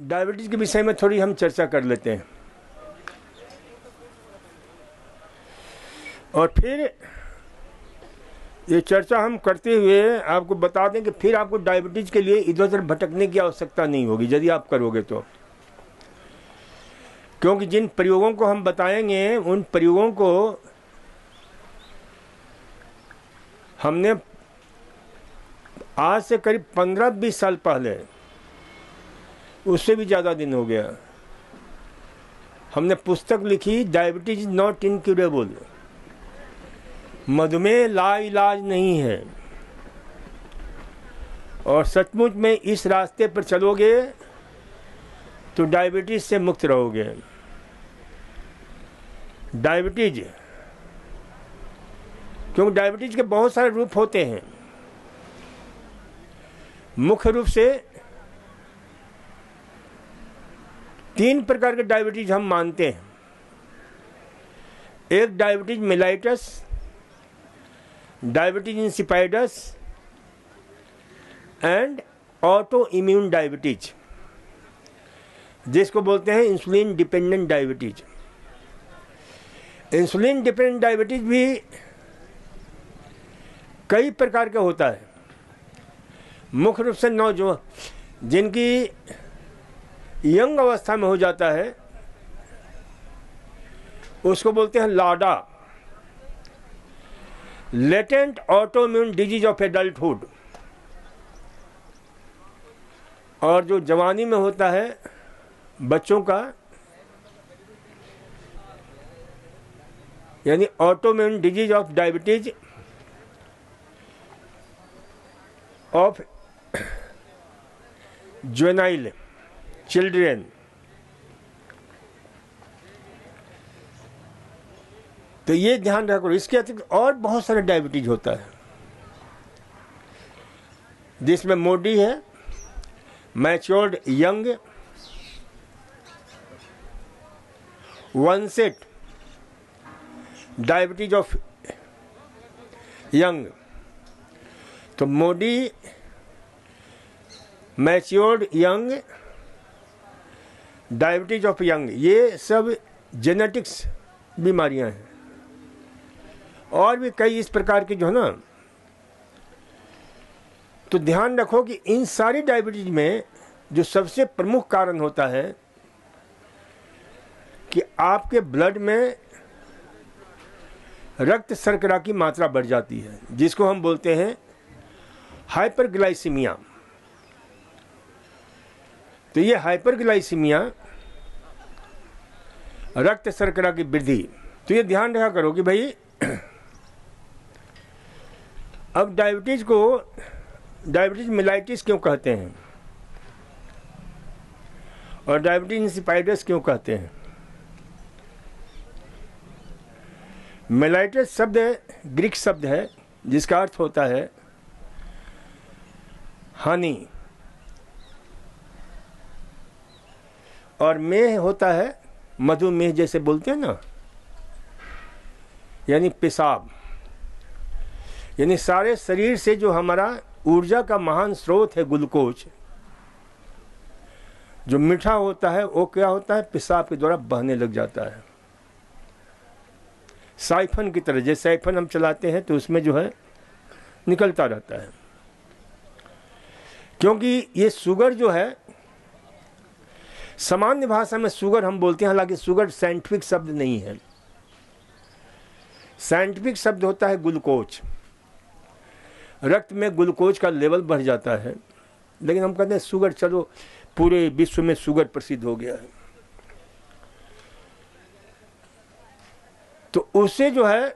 Diabetes के विषय में थोड़ी हम चर्चा कर लेते हैं और फिर ये चर्चा हम करते हुए आपको बता दें कि फिर आपको डायबिटीज़ के लिए इधर उधर भटकने की आवश्यकता नहीं होगी यदि आप करोगे तो, क्योंकि जिन प्रयोगों को हम बताएंगे उन प्रयोगों को हमने आज से करीब 15-20 साल पहले, उससे भी ज़्यादा दिन हो गया, हमने पुस्तक लिखी डायबिटीज नॉट इनक्यूरेबल, मधुमेह लाइलाज नहीं है। और सचमुच में इस रास्ते पर चलोगे तो डायबिटीज से मुक्त रहोगे। डायबिटीज, क्योंकि डायबिटीज के बहुत सारे रूप होते हैं। मुख्य रूप से 3 प्रकार के डायबिटीज हम मानते हैं। एक diabetes mellitus, diabetes insipidus and auto immune diabetes, जिसको बोलते हैं insulin dependent diabetes. Insulin dependent diabetes भी कई प्रकार का होता है। मुख्य रूप से नौजवान जिनकी यंग अवस्था में हो जाता है उसको बोलते हैं LADA, latent autoimmune disease of adulthood. और जो जवानी में होता है बच्चों का, यानी autoimmune disease of diabetes of juvenile children. तो ये ध्यान रखो। इसके अतिरिक्त और बहुत सारे डायबिटीज होता है जिसमें मोडी है, matured young, onset diabetes of young. तो MODY, matured young, diabetes of young, ये सब जेनेटिक्स बीमारियां हैं। और भी कई इस प्रकार की जो है ना, तो ध्यान रखो कि इन सारी डायबिटीज में जो सबसे प्रमुख कारण होता है कि आपके ब्लड में रक्त शर्करा की मात्रा बढ़ जाती है, जिसको हम बोलते हैं हाइपरग्लाइसीमिया। तो ये हाइपरग्लाइसीमिया, रक्त शर्करा की वृद्धि, तो ये ध्यान रखा करो कि भाई अब डायबिटीज को डायबिटीज मेलाइटिस क्यों कहते हैं और डायबिटीज इंसिपाइडस क्यों कहते हैं। मेलाइटिस शब्द ग्रीक शब्द है जिसका अर्थ होता है हानि, और मेह होता है मधुमेह, जैसे बोलते हैं ना, यानी पेशाब। यानी सारे शरीर से जो हमारा ऊर्जा का महान स्रोत है ग्लूकोज, जो मीठा होता है, वो क्या होता है, पेशाब के द्वारा बहने लग जाता है। साइफन की तरह, जैसे साइफन हम चलाते हैं तो उसमें जो है निकलता रहता है। क्योंकि ये शुगर जो है, सामान्य भाषा में शुगर हम बोलते हैं, हालांकि शुगर साइंटिफिक शब्द नहीं है। साइंटिफिक शब्द होता है ग्लूकोज। रक्त में ग्लूकोज का लेवल बढ़ जाता है, लेकिन हम कहते हैं शुगर, चलो पूरे विश्व में शुगर प्रसिद्ध हो गया है। तो उससे जो है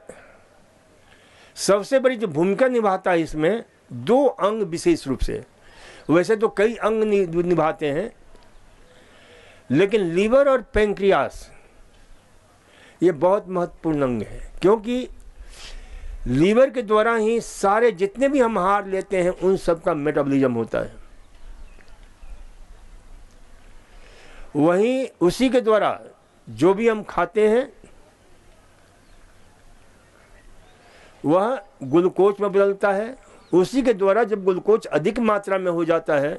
सबसे बड़ी जो भूमिका निभाता है इसमें 2 अंग विशेष रूप से, वैसे तो कई अंग निभाते हैं, लेकिन लीवर और पैंक्रियास ये बहुत महत्वपूर्ण अंग है। क्योंकि लीवर के द्वारा ही सारे जितने भी हम आहार लेते हैं उन सब का मेटाबॉलिज्म होता है। वहीं उसी के द्वारा जो भी हम खाते हैं वह ग्लूकोज में बदलता है। उसी के द्वारा जब ग्लूकोज अधिक मात्रा में हो जाता है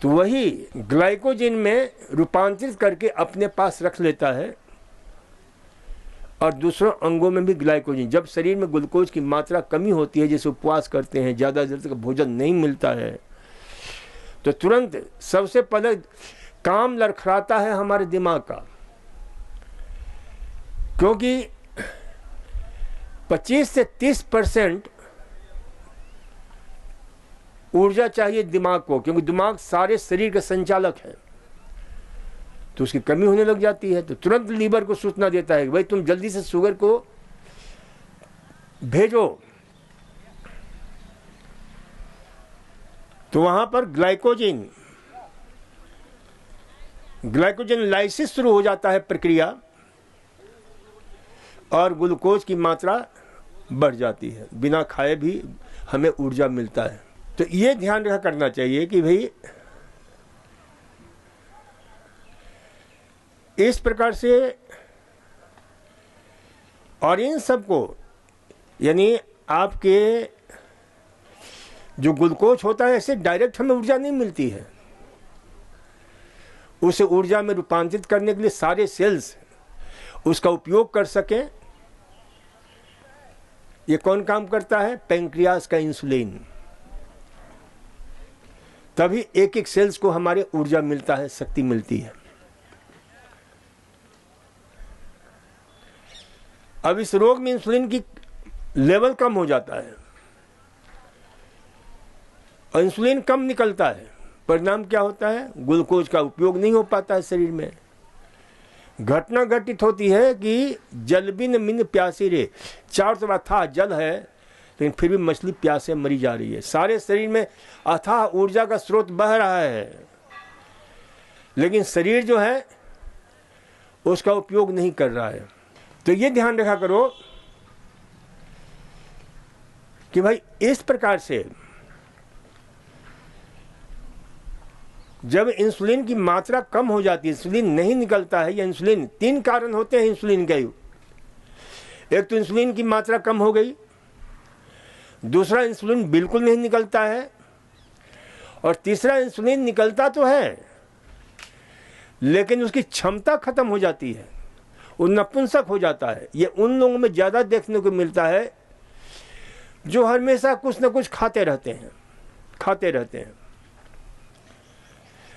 तो वही ग्लाइकोजन में रूपांतरित करके अपने पास रख लेता है और दूसरों अंगों में भी ग्लाइकोजन। जब शरीर में ग्लूकोज की मात्रा कमी होती है, जैसे उपवास करते हैं, ज़्यादा देर तक भोजन नहीं मिलता है, तो तुरंत सबसे पहले काम लड़खड़ाता है हमारे दिमाग का, क्योंकि 25 से 30% ऊर्जा चाहिए दिमाग को, क्योंकि दिमाग सारे शरीर का संचालक है। तो उसकी कमी होने लग जाती है तो तुरंत लीवर को सूचना देता है कि भाई तुम जल्दी से शुगर को भेजो। तो वहां पर ग्लाइकोजन लाइसिस शुरू हो जाता है प्रक्रिया, और ग्लूकोज की मात्रा बढ़ जाती है। बिना खाए भी हमें ऊर्जा मिलता है। तो ये ध्यान रखा करना चाहिए कि भाई इस प्रकार से, और इन सब को, यानी आपके जो ग्लूकोज होता है ऐसे डायरेक्ट हमें ऊर्जा नहीं मिलती है, उसे ऊर्जा में रूपांतरित करने के लिए सारे सेल्स उसका उपयोग कर सकें। ये कौन काम करता है? पैंक्रियास का इंसुलिन। तभी एक एक सेल्स को हमारे ऊर्जा मिलता है, शक्ति मिलती है। अब इस रोग में इंसुलिन की लेवल कम हो जाता है और इंसुलिन कम निकलता है। परिणाम क्या होता है? ग्लूकोज का उपयोग नहीं हो पाता है शरीर में। घटना घटित होती है कि जल बिन मिन प्यासी रे, चारों तरफ अथाह जल है लेकिन फिर भी मछली प्यासे मरी जा रही है। सारे शरीर में अथाह ऊर्जा का स्रोत बह रहा है, लेकिन शरीर जो है उसका उपयोग नहीं कर रहा है। तो ये ध्यान रखा करो कि भाई इस प्रकार से जब इंसुलिन की मात्रा कम हो जाती है, इंसुलिन नहीं निकलता है, या इंसुलिन, 3 कारण होते हैं इंसुलिन के। एक तो इंसुलिन की मात्रा कम हो गई, दूसरा इंसुलिन बिल्कुल नहीं निकलता है, और तीसरा इंसुलिन निकलता तो है लेकिन उसकी क्षमता खत्म हो जाती है, वो नपुंसक हो जाता है। ये उन लोगों में ज़्यादा देखने को मिलता है जो हमेशा कुछ न कुछ खाते रहते हैं।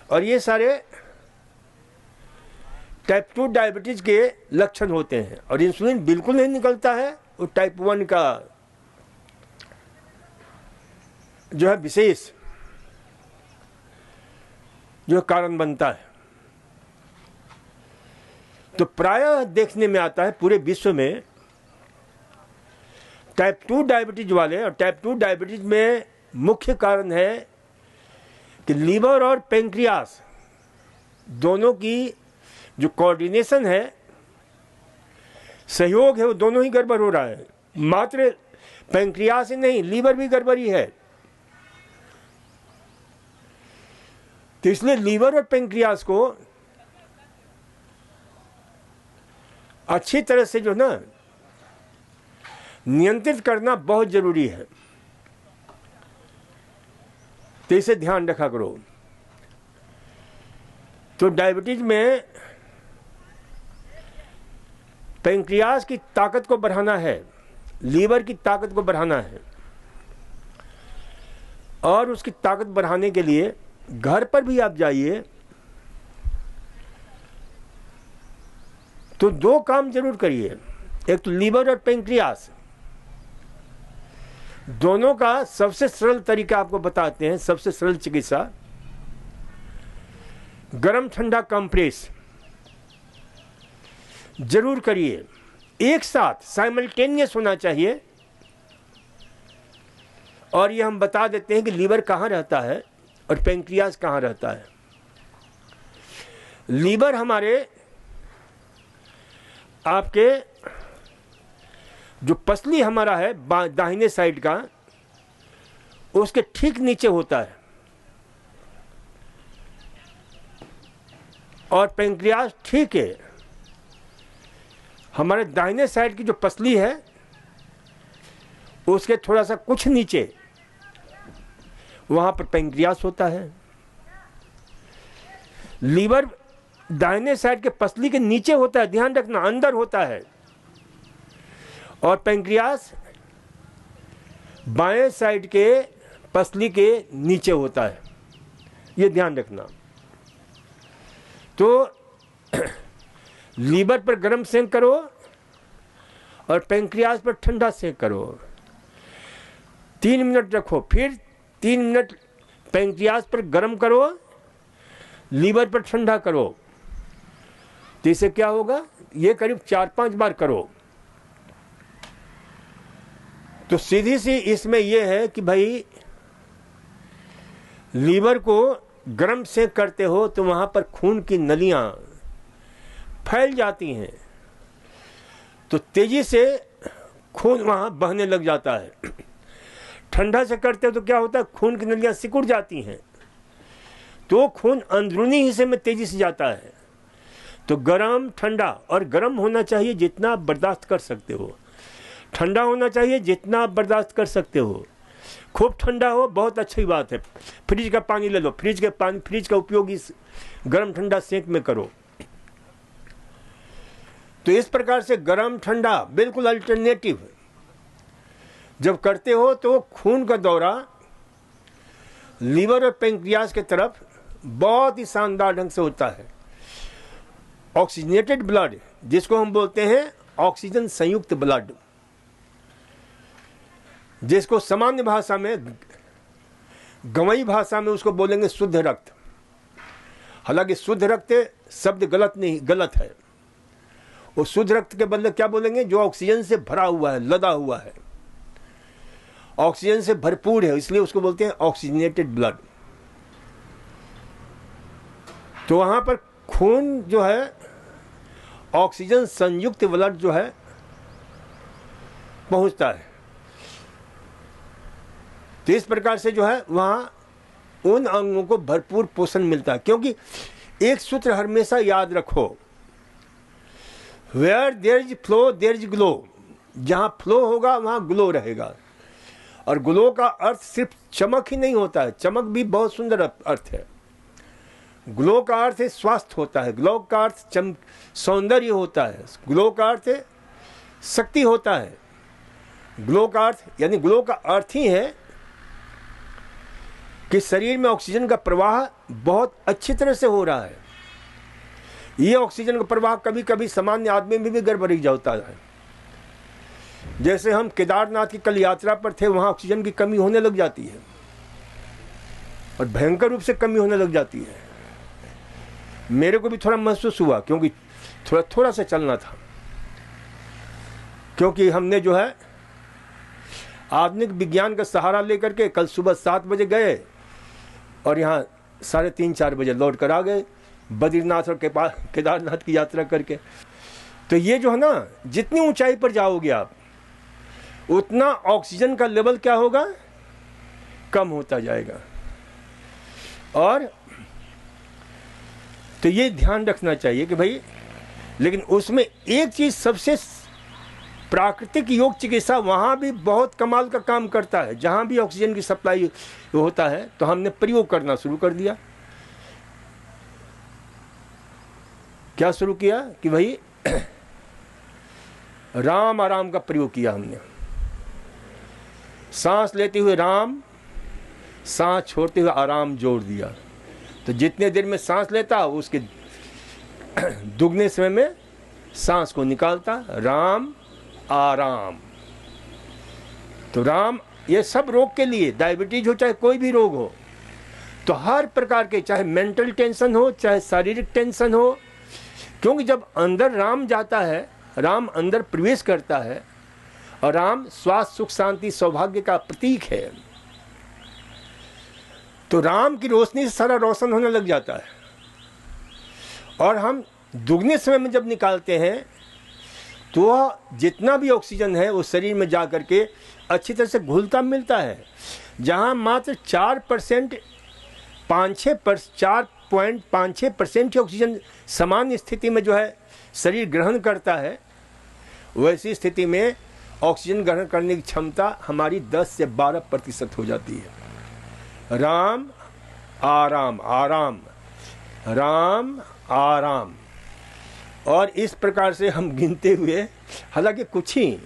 और ये सारे टाइप 2 डायबिटीज के लक्षण होते हैं। और इंसुलिन बिल्कुल नहीं निकलता है, वो टाइप 1 का जो है विशेष जो कारण बनता है। तो प्रायः देखने में आता है पूरे विश्व में टाइप 2 डायबिटीज वाले, और टाइप 2 डायबिटीज में मुख्य कारण है कि लीवर और पैंक्रियास दोनों की जो कोऑर्डिनेशन है, सहयोग है, वो दोनों ही गड़बड़ हो रहा है। मात्र पैंक्रियास ही नहीं, लीवर भी गड़बड़ी है। तो इसलिए लीवर और पैंक्रियास को अच्छी तरह से जो ना नियंत्रित करना बहुत जरूरी है। तो इसे ध्यान रखा करो। तो डायबिटीज में पैंक्रियास की ताकत को बढ़ाना है, लीवर की ताकत को बढ़ाना है, और उसकी ताकत बढ़ाने के लिए घर पर भी आप जाइए तो 2 काम जरूर करिए। एक तो लीवर और पैंक्रियास दोनों का सबसे सरल तरीका आपको बताते हैं, सबसे सरल चिकित्सा। गरम ठंडा कंप्रेस जरूर करिए, एक साथ साइमल्टेनियस होना चाहिए। और ये हम बता देते हैं कि लीवर कहाँ रहता है और पैंक्रियास कहाँ रहता है। लीवर हमारे आपके जो पसली हमारा है दाहिने साइड का, उसके ठीक नीचे होता है, और पैंक्रियास ठीक है हमारे दाहिने साइड की जो पसली है उसके थोड़ा सा कुछ नीचे, वहां पर पैंक्रियास होता है। लीवर दाहिने साइड के पसली के नीचे होता है, ध्यान रखना, अंदर होता है। और पैंक्रियास बाएं साइड के पसली के नीचे होता है, ये ध्यान रखना। तो लीवर पर गर्म सेंक करो और पैंक्रियास पर ठंडा सेंक करो। 3 मिनट रखो, फिर 3 मिनट पैंक्रियास पर गर्म करो, लीवर पर ठंडा करो। तो इससे क्या होगा, ये करीब 4-5 बार करो। तो सीधी सी इसमें यह है कि भाई लीवर को गर्म सेंक करते हो तो वहां पर खून की नलियां फैल जाती हैं, तो तेजी से खून वहां बहने लग जाता है। ठंडा से करते हो तो क्या होता है, खून की नलियां सिकुड़ जाती हैं, तो खून अंदरूनी हिस्से में तेजी से जाता है। तो गरम ठंडा, और गरम होना चाहिए जितना आप बर्दाश्त कर सकते हो, ठंडा होना चाहिए जितना आप बर्दाश्त कर सकते हो। खूब ठंडा हो बहुत अच्छी बात है, फ्रिज का पानी ले लो, फ्रिज का उपयोग इस गरम ठंडा सेंक में करो। तो इस प्रकार से गरम ठंडा बिल्कुल अल्टरनेटिव जब करते हो तो खून का दौरा लीवर और पैंक्रियास के तरफ बहुत ही शानदार ढंग से होता है। ऑक्सीजनेटेड ब्लड, जिसको हम बोलते हैं ऑक्सीजन संयुक्त ब्लड, जिसको सामान्य भाषा में, गंवई भाषा में उसको बोलेंगे शुद्ध रक्त। हालांकि शुद्ध रक्त शब्द गलत है। वो शुद्ध रक्त के बदले क्या बोलेंगे, जो ऑक्सीजन से भरा हुआ है, लदा हुआ है, ऑक्सीजन से भरपूर है, इसलिए उसको बोलते हैं ऑक्सीजनेटेड ब्लड। तो वहां पर खून जो है ऑक्सीजन संयुक्त ब्लड जो है पहुंचता है। तो इस प्रकार से जो है वहां उन अंगों को भरपूर पोषण मिलता है। क्योंकि एक सूत्र हमेशा याद रखो, where there is flow there is glow. जहां फ्लो होगा वहां ग्लो रहेगा। और ग्लो का अर्थ सिर्फ चमक ही नहीं होता है, चमक भी बहुत सुंदर अर्थ है। ग्लो का अर्थ है स्वास्थ्य होता है, ग्लो का अर्थ सौंदर्य होता है, ग्लो का अर्थ है शक्ति होता है। ग्लो का अर्थ यानी ग्लो का अर्थ ही है कि शरीर में ऑक्सीजन का प्रवाह बहुत अच्छी तरह से हो रहा है। ये ऑक्सीजन का प्रवाह कभी कभी सामान्य आदमी में भी गड़बड़ी जाता है। जैसे हम केदारनाथ की कल यात्रा पर थे, वहां ऑक्सीजन की कमी होने लग जाती है और भयंकर रूप से कमी होने लग जाती है। मेरे को भी थोड़ा महसूस हुआ, क्योंकि थोड़ा सा चलना था, क्योंकि हमने जो है आधुनिक विज्ञान का सहारा लेकर के कल सुबह 7 बजे गए और यहाँ 3:30-4 बजे लौट कर आ गए, बद्रीनाथ और केदारनाथ की यात्रा करके। तो ये जो है ना, जितनी ऊंचाई पर जाओगे आप उतना ऑक्सीजन का लेवल क्या होगा, कम होता जाएगा। और तो ये ध्यान रखना चाहिए कि भाई, लेकिन उसमें एक चीज सबसे, प्राकृतिक योग चिकित्सा वहां भी बहुत कमाल का काम करता है। जहां भी ऑक्सीजन की सप्लाई होता है तो हमने प्रयोग करना शुरू कर दिया। क्या शुरू किया कि भाई राम आराम का प्रयोग किया हमने। सांस लेते हुए राम, सांस छोड़ते हुए आराम जोड़ दिया। तो जितने देर में सांस लेता उसके दुगने समय में सांस को निकालता, राम आराम। तो राम, ये सब रोग के लिए, डायबिटीज हो चाहे कोई भी रोग हो, तो हर प्रकार के, चाहे मेंटल टेंशन हो चाहे शारीरिक टेंशन हो, क्योंकि जब अंदर राम जाता है, राम अंदर प्रवेश करता है, और राम स्वास्थ्य सुख शांति सौभाग्य का प्रतीक है, तो राम की रोशनी से सारा रोशन होने लग जाता है। और हम दुगने समय में जब निकालते हैं तो वह जितना भी ऑक्सीजन है वो शरीर में जा करके अच्छी तरह से घुलता मिलता है। जहां मात्र 4%, 4.56% की ऑक्सीजन सामान्य स्थिति में जो है शरीर ग्रहण करता है, वैसी स्थिति में ऑक्सीजन ग्रहण करने की क्षमता हमारी 10 से 12% हो जाती है। राम आराम, आराम राम आराम। और इस प्रकार से हम गिनते हुए, हालांकि कुछ ही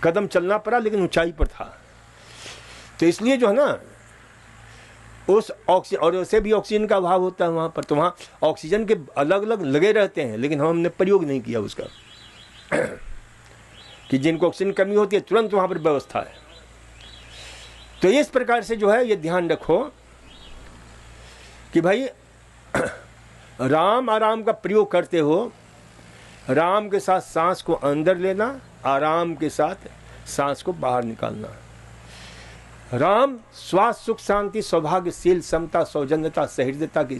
कदम चलना पड़ा लेकिन ऊंचाई पर था। तो इसलिए जो है ना, उस ऑक्सीजन, और वैसे भी ऑक्सीजन का अभाव होता है वहाँ पर, तो वहाँ ऑक्सीजन के अलग अलग लगे रहते हैं, लेकिन हमने प्रयोग नहीं किया उसका कि जिनको ऑक्सीजन कमी होती है तुरंत वहाँ पर व्यवस्था है। तो इस प्रकार से जो है ये ध्यान रखो कि भाई राम आराम का प्रयोग करते हो, राम के साथ सांस को अंदर लेना, आराम के साथ सांस को बाहर निकालना। राम स्वास्थ्य, सुख, शांति, सौभाग्यशील, समता, सौजन्यता, सहृदयता की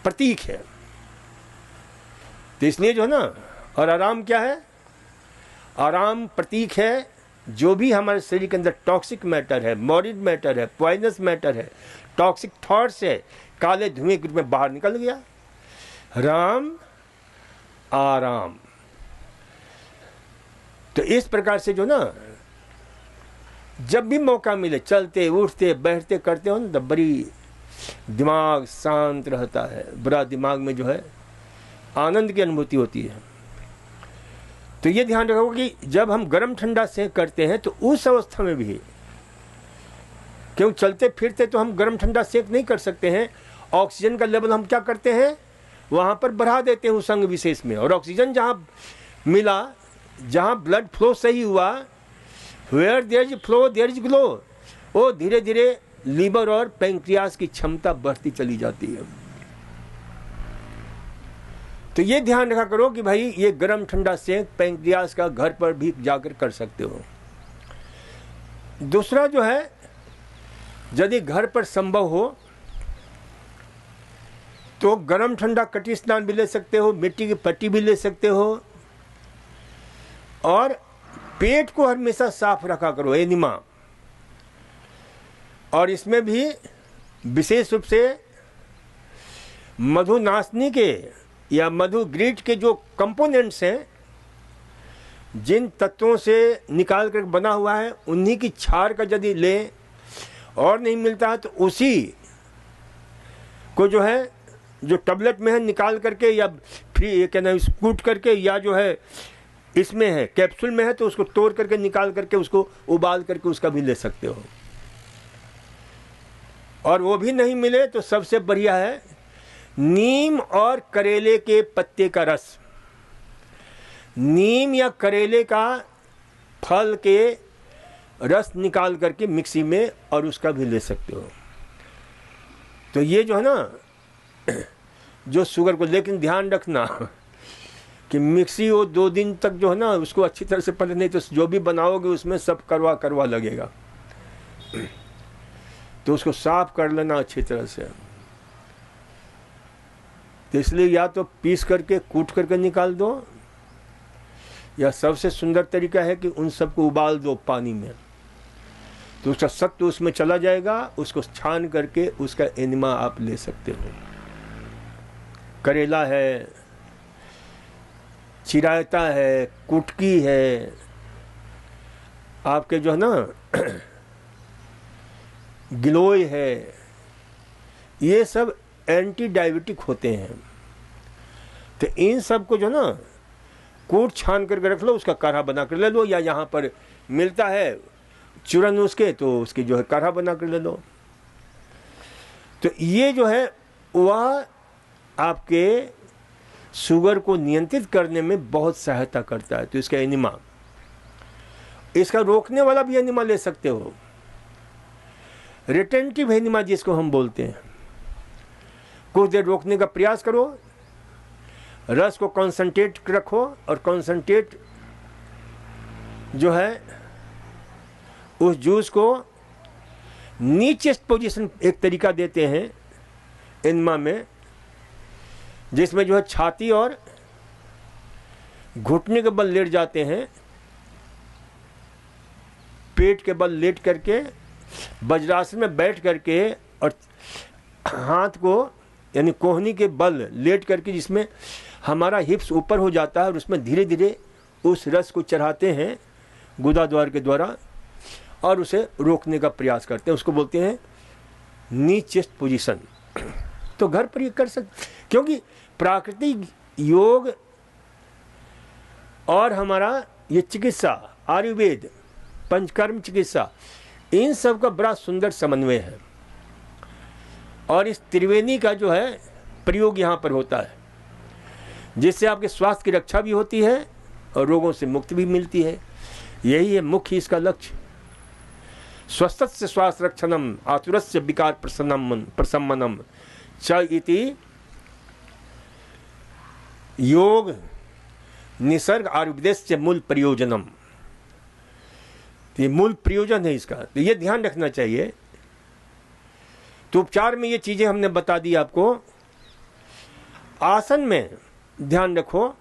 प्रतीक है। तो इसलिए जो है ना, और आराम क्या है? आराम प्रतीक है जो भी हमारे शरीर के अंदर टॉक्सिक मैटर है, मॉर्बिड मैटर है, पॉइजनस मैटर है, टॉक्सिक थॉट्स है, काले धुएं के रूप में बाहर निकल गया। राम आराम। तो इस प्रकार से जो ना, जब भी मौका मिले चलते उठते बैठते करते हो ना, तो बड़ी दिमाग शांत रहता है, बड़ा दिमाग में जो है आनंद की अनुभूति होती है। तो ये ध्यान रखो कि जब हम गर्म ठंडा सेक करते हैं तो उस अवस्था में भी, क्यों चलते फिरते तो हम गर्म ठंडा सेक नहीं कर सकते हैं, ऑक्सीजन का लेवल हम क्या करते हैं वहाँ पर बढ़ा देते हैं उस अंग विशेष में, और ऑक्सीजन जहाँ मिला, जहाँ ब्लड फ्लो सही हुआ, where there is flow there is glow, वो धीरे धीरे लीवर और पैंक्रियास की क्षमता बढ़ती चली जाती है। तो ये ध्यान रखा करो कि भाई ये गर्म ठंडा सेक पैंक्रियास का घर पर भी जाकर कर सकते हो। दूसरा जो है, यदि घर पर संभव हो तो गर्म ठंडा कटी स्नान भी ले सकते हो, मिट्टी की पट्टी भी ले सकते हो, और पेट को हमेशा साफ रखा करो, एनिमा। और इसमें भी विशेष रूप से मधुनाशनी के या मधु ग्रीट के जो कंपोनेंट्स हैं, जिन तत्वों से निकाल कर बना हुआ है, उन्हीं की छार का यदि लें और नहीं मिलता है तो उसी को जो है, जो टैबलेट में है निकाल करके, या फ्री क्या ना कूट करके, या जो है इसमें है कैप्सूल में है तो उसको तोड़ करके निकाल करके उसको उबाल करके उसका भी ले सकते हो। और वो भी नहीं मिले तो सबसे बढ़िया है नीम और करेले के पत्ते का रस, नीम या करेले का फल के रस निकाल करके मिक्सी में और उसका भी ले सकते हो। तो ये जो है ना, जो शुगर को, लेकिन ध्यान रखना कि मिक्सी वो 2 दिन तक जो है ना उसको अच्छी तरह से पहले, नहीं तो जो भी बनाओगे उसमें सब करवा करवा लगेगा, तो उसको साफ कर लेना अच्छी तरह से। तो इसलिए या तो पीस करके कूट करके निकाल दो, या सबसे सुंदर तरीका है कि उन सबको उबाल दो पानी में, तो उसका सत्व उसमें चला जाएगा, उसको छान करके उसका एनिमा आप ले सकते हो। करेला है, चिरायता है, कुटकी है, आपके जो है ना गिलोय है, ये सब एंटी डायबिटिक होते हैं। तो इन सब को जो ना कूट छान करके रख लो, उसका काढ़ा बना कर ले लो, या यहाँ पर मिलता है चूरन उसके, तो उसकी जो है काढ़ा बना कर ले लो। तो ये जो है वह आपके शुगर को नियंत्रित करने में बहुत सहायता करता है। तो इसका एनिमा, इसका रोकने वाला भी एनिमा ले सकते हो, रिटेंटिव एनिमा जिसको हम बोलते हैं। कुछ देर रोकने का प्रयास करो, रस को कॉन्सेंट्रेट रखो, और कॉन्सेंट्रेट जो है उस जूस को नीचेस्ट पोजीशन एक तरीका देते हैं एनिमा में, जिसमें जो है छाती और घुटने के बल लेट जाते हैं, पेट के बल लेट करके वज्रासन में बैठ करके, और हाथ को यानी कोहनी के बल लेट करके, जिसमें हमारा हिप्स ऊपर हो जाता है, और उसमें धीरे धीरे उस रस को चढ़ाते हैं गुदा द्वार के द्वारा, और उसे रोकने का प्रयास करते हैं। उसको बोलते हैं नी चेस्ट पोजीशन। तो घर पर ये कर सकते, क्योंकि प्राकृतिक योग और हमारा ये चिकित्सा, आयुर्वेद, पंचकर्म चिकित्सा, इन सब का बड़ा सुंदर समन्वय है। और इस त्रिवेणी का जो है प्रयोग यहाँ पर होता है, जिससे आपके स्वास्थ्य की रक्षा भी होती है और रोगों से मुक्ति भी मिलती है। यही है मुख्य इसका लक्ष्य। स्वस्थस्य स्वास्थ्य रक्षणम आतुरस्य विकार प्रशमनम च इति योग निसर्ग आयुर्वेदस्य मूल प्रयोजनम। ये मूल प्रयोजन है इसका, तो ये ध्यान रखना चाहिए। तो उपचार में ये चीजें हमने बता दी आपको। आसन में ध्यान रखो,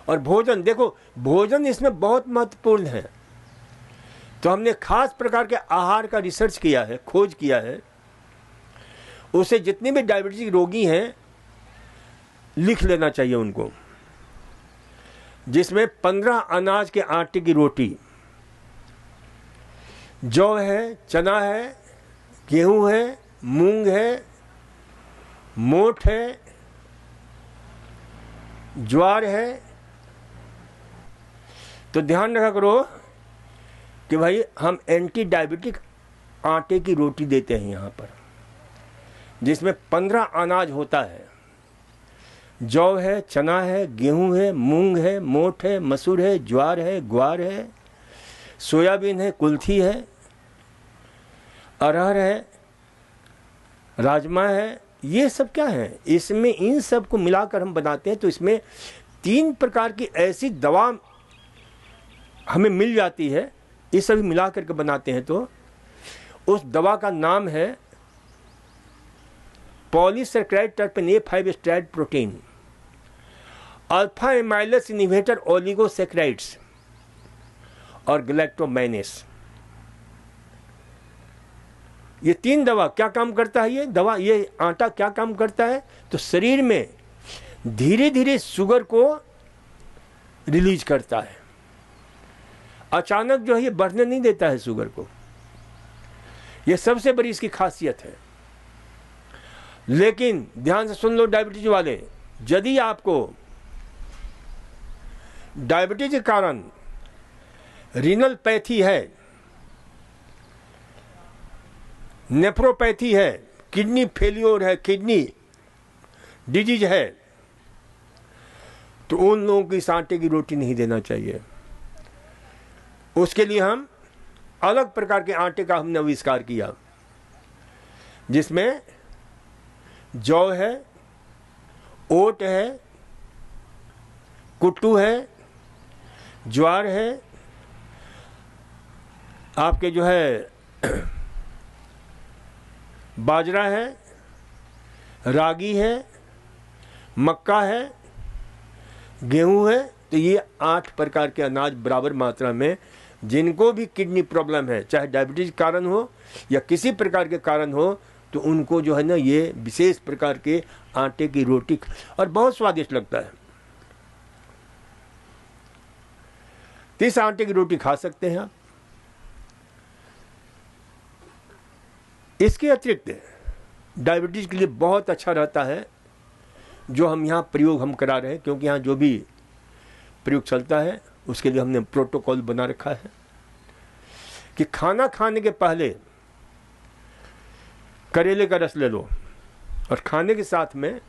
और भोजन, देखो भोजन इसमें बहुत महत्वपूर्ण है। तो हमने खास प्रकार के आहार का रिसर्च किया है, खोज किया है। उसे जितने भी डायबिटीज रोगी हैं लिख लेना चाहिए उनको, जिसमें 15 अनाज के आटे की रोटी, जौ है, चना है, गेहूं है, मूंग है, मोठ है, ज्वार है। तो ध्यान रखा करो कि भाई हम एंटी डायबिटिक आटे की रोटी देते हैं यहाँ पर, जिसमें 15 अनाज होता है। जौ है, चना है, गेहूं है, मूंग है, मोठ है, मसूर है, ज्वार है, ग्वार है, सोयाबीन है, कुल्थी है, अरहर है, राजमा है। ये सब क्या है, इसमें इन सब को मिलाकर हम बनाते हैं। तो इसमें 3 प्रकार की ऐसी दवा हमें मिल जाती है, ये सभी मिला करके बनाते हैं। तो उस दवा का नाम है पॉलीसैकेराइड टर्पेन A5 स्ट्रैट protein, alpha amylase inhibitor oligosaccharides और गैलेक्टोमाइनेस। ये 3 दवा क्या काम करता है? ये आटा क्या काम करता है? तो शरीर में धीरे धीरे शुगर को रिलीज करता है। अचानक जो है ये बढ़ने नहीं देता है शुगर को। ये सबसे बड़ी इसकी खासियत है। लेकिन ध्यान से सुन लो डायबिटीज वाले, यदि आपको डायबिटीज के कारण रीनल पैथी है, नेफ्रोपैथी है, किडनी फेलियर है, किडनी डिजीज है, तो उन लोगों की इस आटे की रोटी नहीं देना चाहिए। उसके लिए हम अलग प्रकार के आटे का हमने आविष्कार किया, जिसमें जौ है, ओट है, कुट्टू है, ज्वार है, आपके जो है बाजरा है, रागी है, मक्का है, गेहूं है। तो ये 8 प्रकार के अनाज बराबर मात्रा में, जिनको भी किडनी प्रॉब्लम है, चाहे डायबिटीज कारण हो या किसी प्रकार के कारण हो, तो उनको जो है ना ये विशेष प्रकार के आटे की रोटी, और बहुत स्वादिष्ट लगता है। तो इस आटे की रोटी खा सकते हैं आप। इसके अतिरिक्त डायबिटीज के लिए बहुत अच्छा रहता है जो हम यहाँ प्रयोग हम करा रहे हैं, क्योंकि यहाँ जो भी प्रयोग चलता है उसके लिए हमने प्रोटोकॉल बना रखा है कि खाना खाने के पहले करेले का रस ले लो, और खाने के साथ में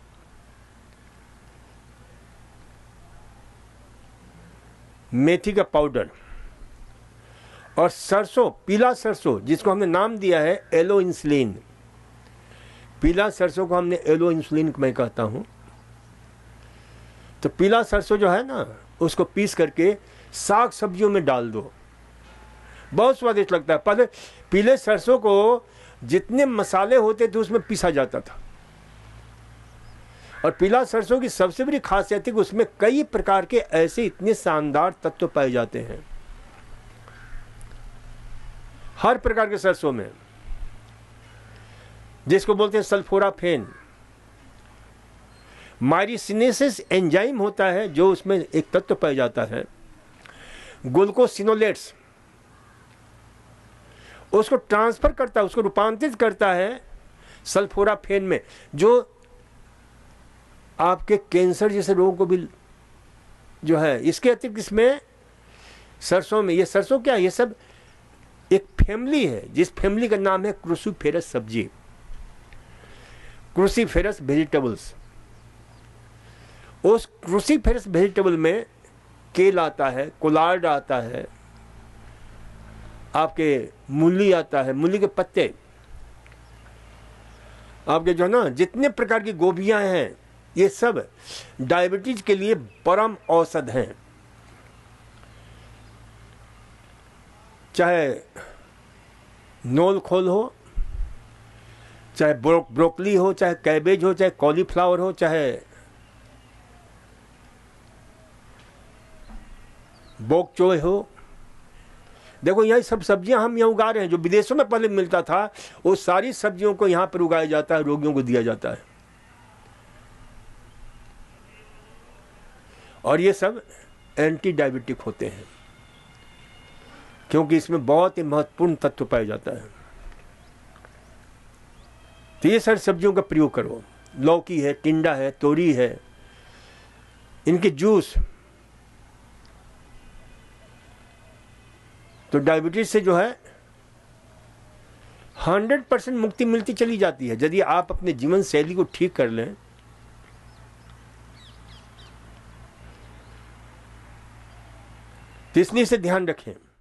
मेथी का पाउडर और सरसों, पीला सरसों, जिसको हमने नाम दिया है एलो इंसुलिन। पीला सरसों को हमने एलो इंसुलिन मैं कहता हूं। तो पीला सरसों जो है ना, उसको पीस करके साग सब्जियों में डाल दो, बहुत स्वादिष्ट लगता है। पहले पीले सरसों को जितने मसाले होते थे उसमें पीसा जाता था, और पीला सरसों की सबसे बड़ी खासियत है कि उसमें कई प्रकार के ऐसे इतने शानदार तत्व पाए जाते हैं। हर प्रकार के सरसों में, जिसको बोलते हैं सल्फोराफेन, माइरिसिनेसिस एंजाइम होता है जो उसमें एक तत्व पाया जाता है, ग्लूकोसिनोलेट्स, उसको ट्रांसफर करता है, उसको रूपांतरित करता है सल्फोराफेन में, जो आपके कैंसर जैसे रोगों को भी जो है। इसके अतिरिक्त इसमें सरसों में, ये सरसों क्या है, ये सब एक फैमिली है जिस फैमिली का नाम है क्रूसीफेरस सब्जी, क्रूसीफेरस वेजिटेबल्स। उस क्रूसीफेरस वेजिटेबल में केल आता है, कोलार्ड आता है, आपके मूली आता है, मूली के पत्ते, आपके जो ना जितने प्रकार की गोभियां हैं, ये सब डायबिटीज के लिए परम औषध हैं। चाहे नोल खोल हो, चाहे ब्रोकली हो, चाहे कैबेज हो, चाहे कॉलीफ्लावर हो, चाहे बोक चोय हो। देखो यही सब सब्जियां हम यहाँ उगा रहे हैं। जो विदेशों में पहले मिलता था वो सारी सब्जियों को यहाँ पर उगाया जाता है, रोगियों को दिया जाता है। और ये सब एंटी डायबिटिक होते हैं क्योंकि इसमें बहुत ही महत्वपूर्ण तत्व पाया जाता है। तो ये सारी सब्जियों का प्रयोग करो। लौकी है, टिंडा है, तोरी है, इनके जूस। तो डायबिटीज से जो है 100% मुक्ति मिलती चली जाती है यदि आप अपने जीवन शैली को ठीक कर लें। तो इसलिए इसे ध्यान रखें।